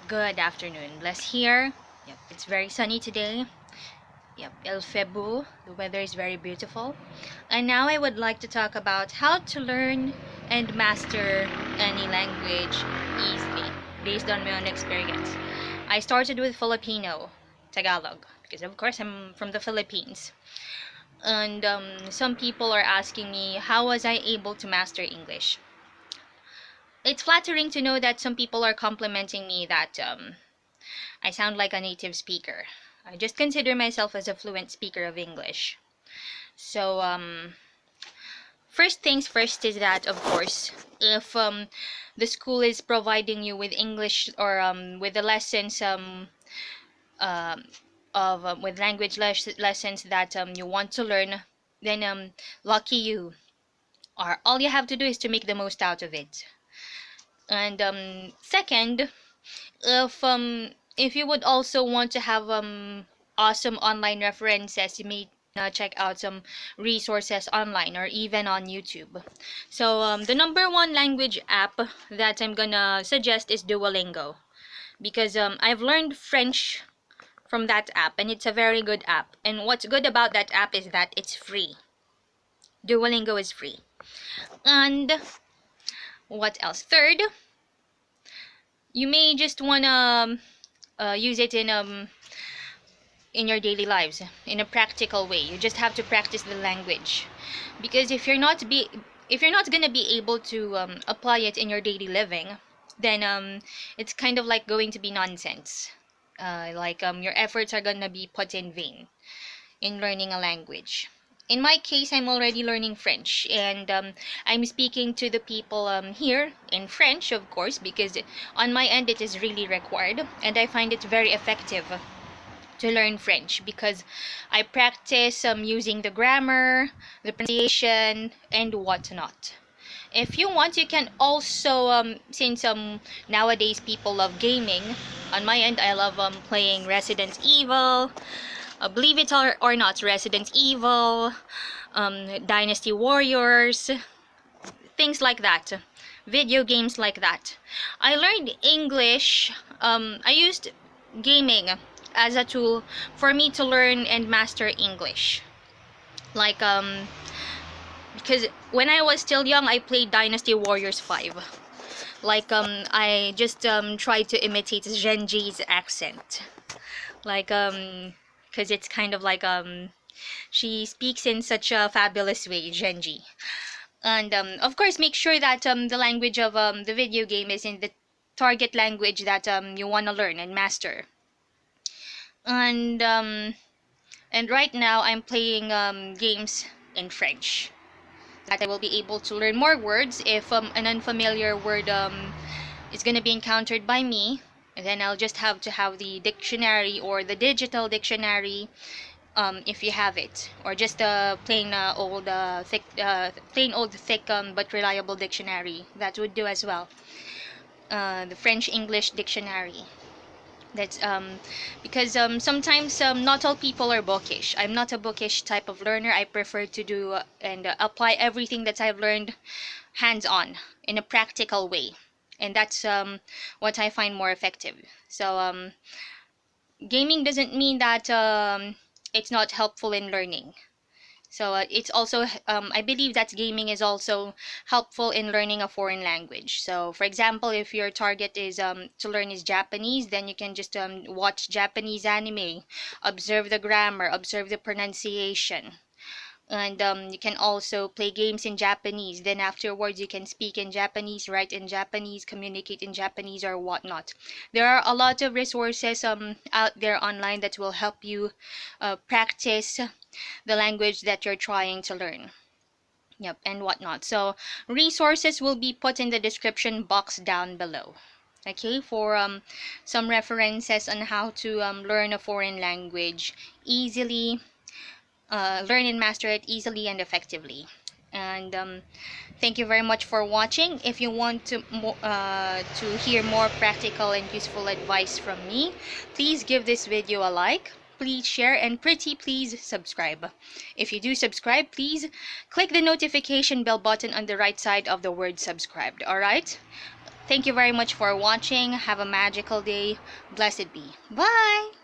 Good afternoon. Bless here. Yep, it's very sunny today. Yep, El Febu. The weather is very beautiful. And now I would like to talk about how to learn and master any language easily based on my own experience. I started with Filipino, Tagalog, because of course I'm from the Philippines. And some people are asking me, how was I able to master English? It's flattering to know that some people are complimenting me that I sound like a native speaker. I just consider myself as a fluent speaker of English. So, first things first is that, of course, if the school is providing you with English or with the lessons um, with language lessons that you want to learn, then lucky you. Or all you have to do is to make the most out of it. And second, if you would also want to have awesome online references, you may check out some resources online or even on YouTube. So the number one language app that I'm gonna suggest is Duolingo, because I've learned French from that app, and it's a very good app. And what's good about that app is that it's free. Duolingo is free. And what else? Third, you may just wanna use it in your daily lives in a practical way. You just have to practice the language, because if you're not gonna be able to apply it in your daily living, then it's kind of like going to be nonsense. Your efforts are gonna be put in vain in learning a language. In my case, I'm already learning French, and I'm speaking to the people here in French, of course, because on my end it is really required, and I find it very effective to learn French because I practice using the grammar, the pronunciation, and whatnot. If you want, you can also, since nowadays people love gaming, on my end I love playing Resident Evil, believe it or not, Resident Evil, Dynasty Warriors, things like that, video games like that. I learned English, I used gaming as a tool for me to learn and master English. Because when I was still young, I played Dynasty Warriors 5. I just tried to imitate Genji's accent. Because it's kind of like, she speaks in such a fabulous way, Genji. And, of course, make sure that the language of the video game is in the target language that you want to learn and master. And right now I'm playing games in French, that I will be able to learn more words. If an unfamiliar word is gonna be encountered by me, then I'll just have to have the dictionary or the digital dictionary, if you have it, or just a plain old thick but reliable dictionary. That would do as well. The French English dictionary. That's because sometimes not all people are bookish. I'm not a bookish type of learner. I prefer to do and apply everything that I've learned hands-on in a practical way, and that's what I find more effective. So gaming doesn't mean that it's not helpful in learning. So it's also, I believe that gaming is also helpful in learning a foreign language. So for example, if your target is to learn is Japanese, then you can just watch Japanese anime, observe the grammar, observe the pronunciation. And you can also play games in Japanese. Then afterwards, you can speak in Japanese, write in Japanese, communicate in Japanese, or whatnot. There are a lot of resources out there online that will help you practice the language that you're trying to learn. Yep, and whatnot. So resources will be put in the description box down below. Okay, for some references on how to learn a foreign language easily. Learn and master it easily and effectively. And thank you very much for watching. If you want to hear more practical and useful advice from me, please give this video a like, please share, and pretty please subscribe. If you do subscribe, please click the notification bell button on the right side of the word subscribed. Alright, Thank you very much for watching. Have a magical day. Blessed be. Bye!